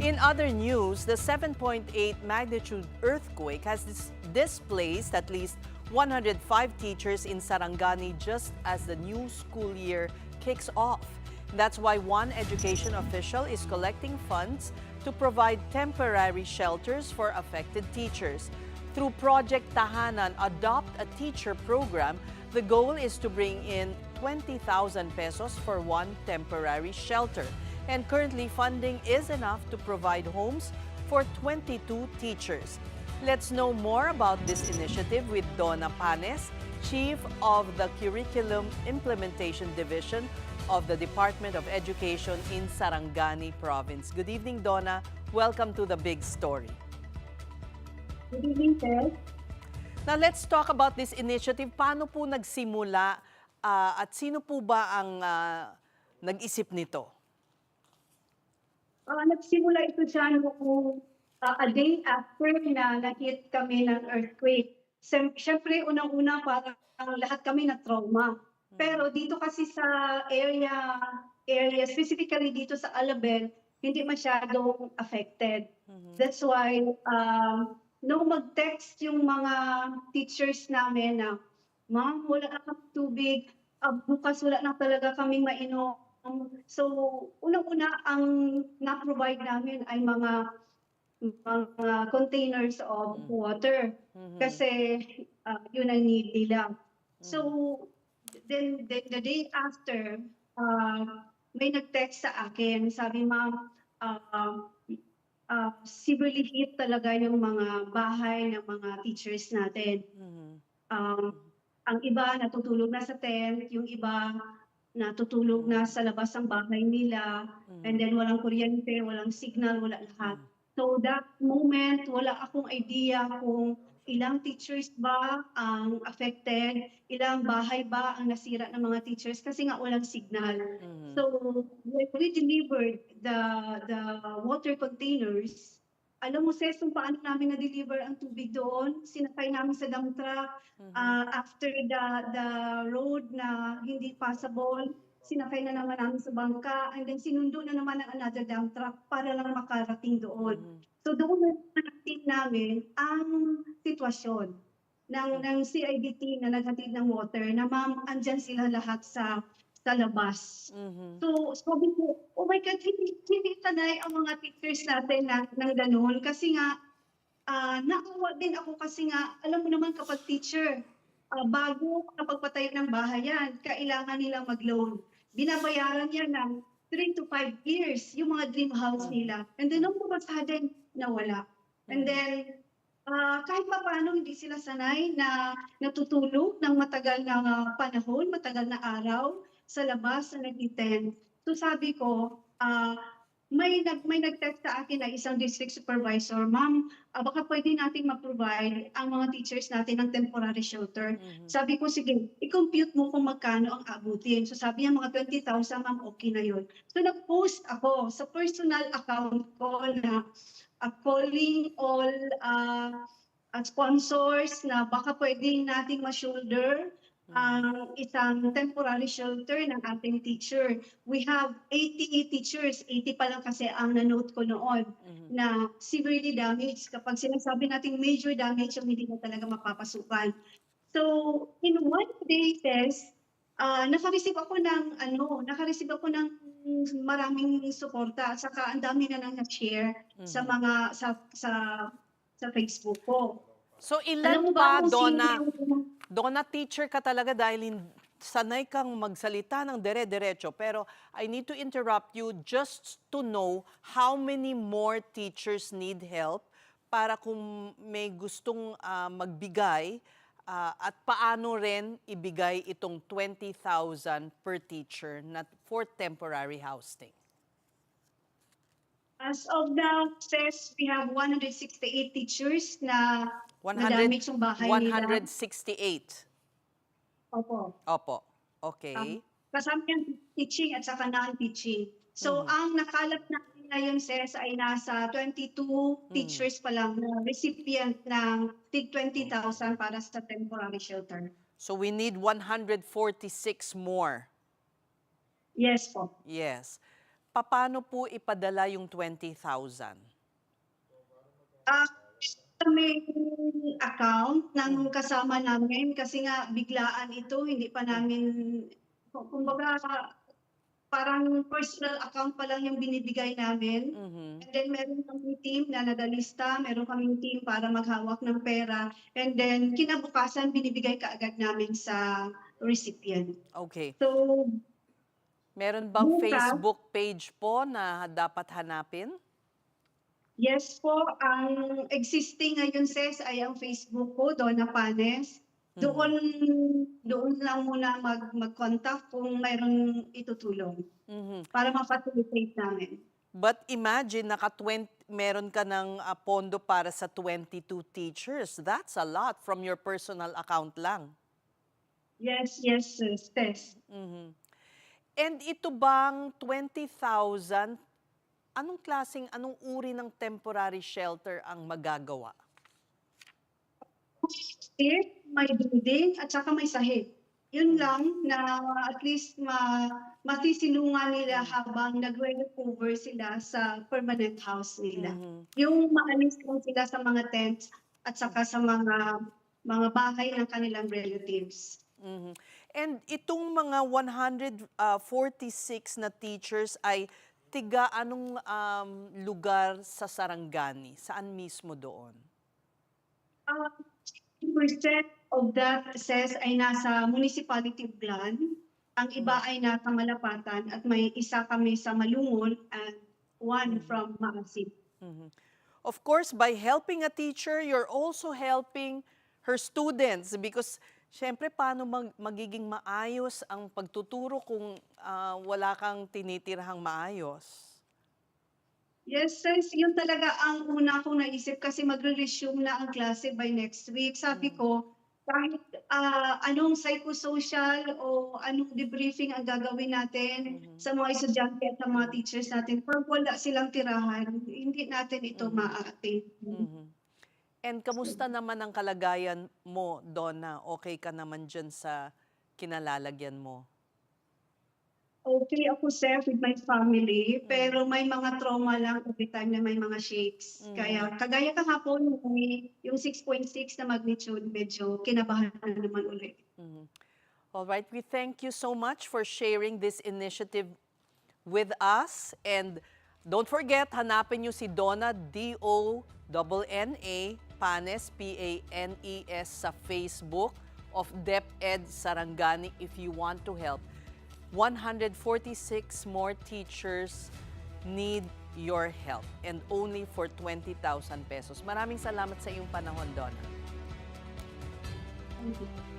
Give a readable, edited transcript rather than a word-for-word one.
In other news, the 7.8 magnitude earthquake has displaced at least 105 teachers in Sarangani just as the new school year kicks off. That's why one education official is collecting funds to provide temporary shelters for affected teachers. Through Project Tahanan Adopt a Teacher program, the goal is to bring in 20,000 pesos for one temporary shelter. And currently, funding is enough to provide homes for 22 teachers. Let's know more about this initiative with Donna Panes, Chief of the Curriculum Implementation Division of the Department of Education in Sarangani Province. Good evening, Donna. Welcome to The Big Story. Good evening, sir. Now, let's talk about this initiative. Paano po nagsimula at sino po ba ang nag-isip nito? Nagsimula ito dyan noong a day after na na-hit kami ng earthquake. Siyempre, unang-una parang lahat kami na trauma. Pero dito kasi sa area specifically dito sa Alabel, hindi masyadong affected. That's why nung mag-text yung mga teachers namin na, "Ma'am, wala na kami tubig, bukas wala na talaga kaming mainom." So, unang-una ang na-provide namin ay mga containers of water. Kasi yun ang need nila. So, then the day after, may nag-text sa akin. Sabi, "Ma'am, severely hit talaga yung mga bahay ng mga teachers natin. Ang iba natutulog na sa tent, yung iba natutulog na sa labas ng bahay nila, and then walang kuryente, walang signal, wala lahat." So that moment, wala akong idea kung ilang teachers ba ang affected, ilang bahay ba ang nasira ng mga teachers kasi nga walang signal. So when we delivered the water containers, alam mo, Ses, kung paano namin na-deliver ang tubig doon, sinakay namin sa dump truck. After the road na hindi passable, sinakay na naman namin sa bangka, and then sinundo na naman ng another dump truck para lang makarating doon. So doon na team namin ang sitwasyon ng CIDT na naghatid ng water na, "Ma'am, andyan sila lahat sa labas." So sabi ko, "Oh my God, hindi sanay ang mga teachers natin ng ganun." Kasi nga, naawa din ako kasi nga, alam mo naman kapag teacher, bago makapagpatayo ng bahay yan, kailangan nilang mag-loan. Binabayaran yan ng 3 to 5 years, yung mga dream house nila. And then, nung sudden, nawala. And then, kahit pa paano, hindi sila sanay na natutulog ng matagal na panahon, matagal na araw, sa labas na nag-tent. So sabi ko, may nag-text sa akin na isang district supervisor, "Ma'am, baka pwede nating ma-provide ang mga teachers natin ng temporary shelter." Sabi ko, "Sige, i-compute mo kung magkano ang abutin." So sabi niya, mga 20,000, "Ma'am, okay na yun." So nag-post ako sa personal account ko na calling all sponsors na baka pwedeng nating ma-shoulder ang isang temporary shelter ng ating teacher. We have 80 teachers, 80 pa lang kasi ang na-note ko noon na severely damaged. Kapag sinasabi nating major damage, yung hindi na talaga mapapasukan. So, in one day test, naka-receive ako ng maraming suporta at saka ang dami na nang na-share sa mga sa Facebook ko. So, Alam ilan mo ba pa, kung sino Donna? yung Donna, teacher ka talaga dahil sanay kang magsalita ng dire-diretso. Pero I need to interrupt you just to know how many more teachers need help para kung may gustong magbigay at paano rin ibigay itong 20,000 per teacher for temporary housing. As of now, Ses, we have 168 teachers na 100, na-damage yung bahay nila. 168. Opo. Opo. Okay. Kasama yung teaching at saka non-teaching. So, ang nakalap natin ngayon, Ses, ay nasa 22 teachers pa lang na recipient ng tig 20,000 para sa temporary shelter. So we need 146 more. Yes po. Yes. paano po ipadala yung 20,000? Ah, may account ng kasama namin kasi nga biglaan ito, hindi pa namin kumbaga parang personal account pa lang yung binibigay namin. Mhm. And then meron kaming team na nadalista, meron kaming team para maghawak ng pera, and then kinabukasan binibigay kaagad namin sa recipient. Okay. So, Meron bang bukas, Facebook page po na dapat hanapin? yes po, ang existing ngayon sis ay ang Facebook ko, Donna Panes. Doon doon lang muna mag-contact kung mayroong itutulong Mhm. para ma-facilitate namin. But imagine, meron ka ng pondo para sa 22 teachers. That's a lot from your personal account lang. Yes, sis, Tess. Mhm. And ito bang 20,000, anong uri ng temporary shelter ang magagawa? May building at saka may sahig. Yun lang na at least masisilungan nila habang nagre-recover sila sa permanent house nila. Mhm. Yung maalis lang sila sa mga tents at saka sa mga bahay ng kanilang relatives. Mhm. And itong mga 146 na teachers ay tiga anong lugar sa Sarangani? Saan mismo doon? 60% of that says ay nasa municipality of Glan. Ang iba ay nasa Malapatan at may isa kami sa Malungon and one from Maasin. Mhm. Of course, by helping a teacher, you're also helping her students because syempre paano magiging maayos ang pagtuturo kung wala kang tinitirhang maayos? Yes, sis, yun talaga ang una kong naisip kasi magre-resume na ang klase by next week. Sabi ko, kahit anong psychosocial o anong debriefing ang gagawin natin sa mga estudyante at sa mga teachers natin, pag wala silang tirahan, hindi natin ito ma-attain. Mhm. And kamusta naman ang kalagayan mo, Donna? Okay ka naman dyan sa kinalalagyan mo? Okay ako, sir, with my family, pero may mga trauma lang every time na may mga shakes. Kaya kagaya kahapon, yung 6.6 na magnitude, medyo kinabahan na naman ulit. All right, we thank you so much for sharing this initiative with us. And don't forget, hanapin nyo si Donna, D-O-N-N-A, Panes, P-A-N-E-S sa Facebook of DepEd Sarangani if you want to help. 146 more teachers need your help and only for 20,000 pesos. Maraming salamat sa iyong panahon, Donna. Thank you.